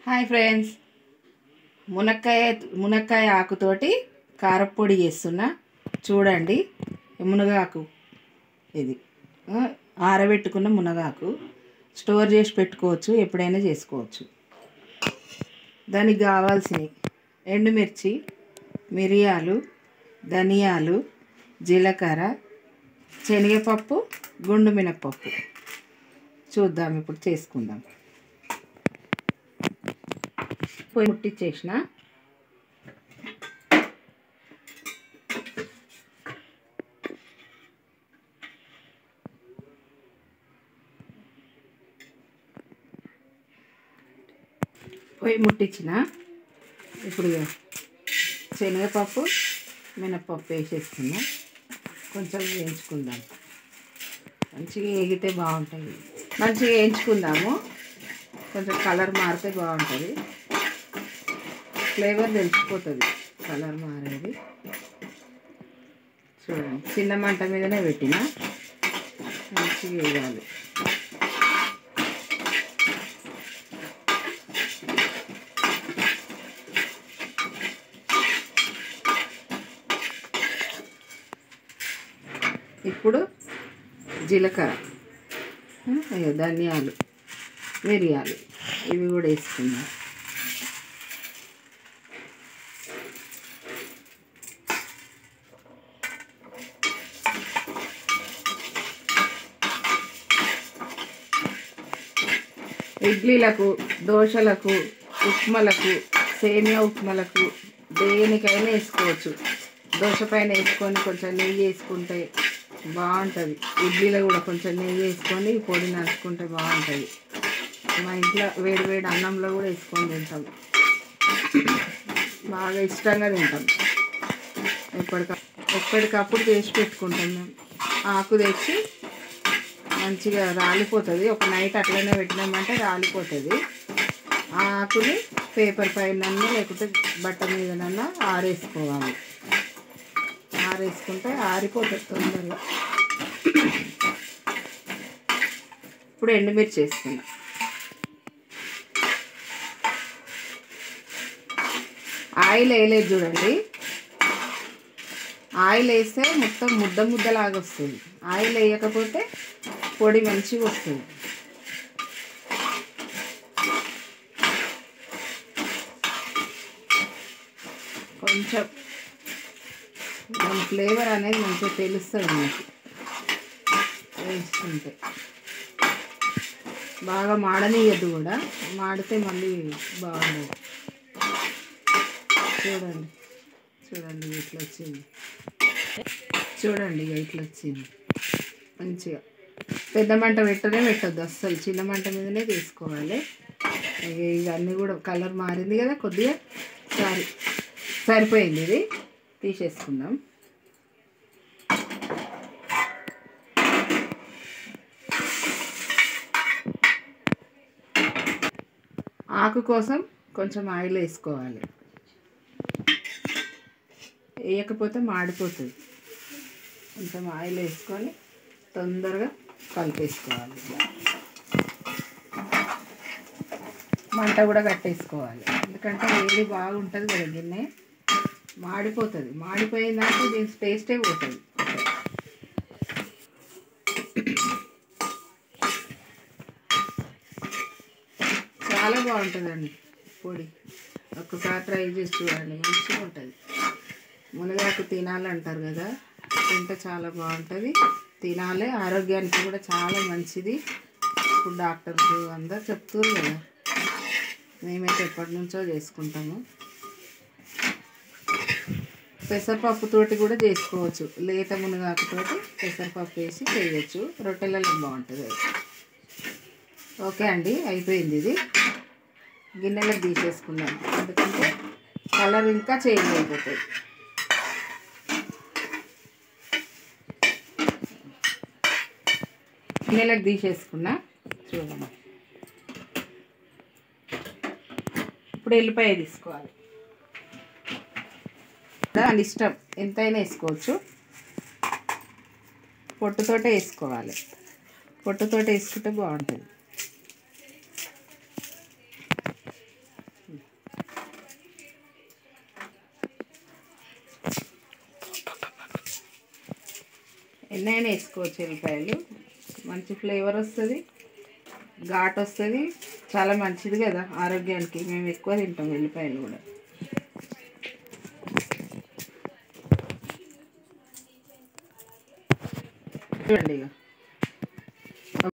Hi friends, మునక్కాయ ఆకుతోటి కారపొడి చేస్తున్నా. చూడండి, మునగాకు ఇది ఆరబెట్టుకున్న మునగాకు స్టోర్ చేసి పెట్టుకోవచ్చు, ఎప్పుడైనా చేసుకోవచ్చు. దానికి కావాల్సినవి ఎండుమిర్చి, మిరియాలు, ధనియాలు, జీలకర్ర, శనగపప్పు, గుండు మినపప్పు. చూద్దాం, ఇప్పుడు చేసుకుందాం. పొయ్యి ముట్టించేసిన ఇప్పుడు శనగపప్పు, మినపప్పు వేసేసుకుందాం. కొంచెం వేయించుకుందాం. మంచిగా వేగితే బాగుంటుంది. మంచిగా వేయించుకుందాము. కొంచెం కలర్ మారితే బాగుంటుంది. ఫ్లేవర్ తెలిసిపోతుంది కలర్ మారేది. చూడండి, చిన్న మంట మీదనే పెట్టిన, మంచిగా వేయాలి. ఇప్పుడు జీలకర్ర, ధనియాలు, మిరియాలు ఇవి కూడా వేసుకుందాం. ఇడ్లీలకు, దోశలకు, ఉప్మలకు, సేమియా ఉప్మలకు, దేనికైనా వేసుకోవచ్చు. దోశ పైన వేసుకొని కొంచెం నెయ్యి వేసుకుంటే బాగుంటుంది. ఇడ్లీలో కూడా కొంచెం నెయ్యి వేసుకొని పొడి నంచుకుంటే బాగుంటుంది. మా ఇంట్లో వేడి వేడి అన్నంలో కూడా వేసుకొని తింటాం. బాగా ఇష్టంగా తింటాం. ఎప్పటికప్పుడు చేసి పెట్టుకుంటాం. మేము ఆకు తెచ్చి మంచిగా రాలిపోతుంది. ఒక నైట్ అట్లనే పెట్టినామంటే రాలిపోతుంది. ఆ ఆకుని పేపర్ పైన లేకపోతే బట్ట మీదనన్నా ఆరేసుకోవాలి. ఆరేసుకుంటే ఆరిపోతుంది తొందరగా. ఇప్పుడు ఎండుమిర్చి వేసుకున్నా. ఆయిల్ వేయలేదు చూడండి. ఆయిల్ వేస్తే మొత్తం ముద్ద ముద్దలాగా వస్తుంది. ఆయిల్ వేయకపోతే పొడి మంచిగా వస్తుంది. కొంచెం దాని ఫ్లేవర్ అనేది మంచిగా తెలుస్తుంది మనకి వేసుకుంటే. బాగా మాడనియద్దు కూడా, మాడితే మళ్ళీ బాగుండదు. చూడండి చూడండి ఇట్లా వచ్చింది. చూడండి ఇట్లా వచ్చింది మంచిగా. పెద్ద మంట పెట్టొద్దు అస్సలు, చిన్న మంట మీదనే తీసుకోవాలి. ఇవన్నీ కూడా కలర్ మారింది కదా కొద్దిగా. సరిపోయింది. ఇది తీసేసుకుందాం. ఆకు కోసం కొంచెం ఆయిల్ వేసుకోవాలి. వేయకపోతే మాడిపోతుంది. కొంచెం ఆయిల్ వేసుకొని తొందరగా కలిపేసుకోవాలి. మంట కూడా కట్టేసుకోవాలి, ఎందుకంటే వేడి బాగుంటుంది కదా గిన్నె. మాడిపోతుంది. మాడిపోయిందంటే దీని టేస్టే పోతుంది. చాలా బాగుంటుందండి పొడి. ఒక్కసారి ట్రై చేసి చూడండి, మంచిగా ఉంటుంది. మునగాకు తినాలంటారు కదా, తింటే చాలా బాగుంటుంది. తినాలి, ఆరోగ్యానికి కూడా చాలా మంచిది. ఇప్పుడు డాక్టర్స్ అందరు చెప్తారు కదా, మేమైతే ఎప్పటి నుంచో చేసుకుంటాము. పెసరపప్పుతోటి కూడా చేసుకోవచ్చు. లేత మునగాకుతోటి పెసరపప్పు వేసి చేయవచ్చు. రొట్టెలలో బాగుంటుంది అది. ఓకే అండి, అయిపోయింది. ఇది గిన్నెలకు తీసేసుకుందాం, ఎందుకంటే కలర్ ఇంకా చేంజ్ అయిపోతుంది. గిన్నెలకు తీసేసుకున్నా. చూడండి, ఇప్పుడు ఎల్లిపాయ తీసుకోవాలి. దాని ఇష్టం, ఎంతైనా వేసుకోవచ్చు. పొట్టుతోటే వేసుకోవాలి. పొట్టుతోటి వేసుకుంటే బాగుంటుంది. ఎన్నైనా వేసుకోవచ్చు ఎల్లిపాయలు, మంచి ఫ్లేవర్ వస్తుంది, ఘాట్ వస్తుంది, చాలా మంచిది కదా ఆరోగ్యానికి. మేము ఎక్కువ తింటాం ఎల్లిపాయలు కూడా. చూడండి ఇక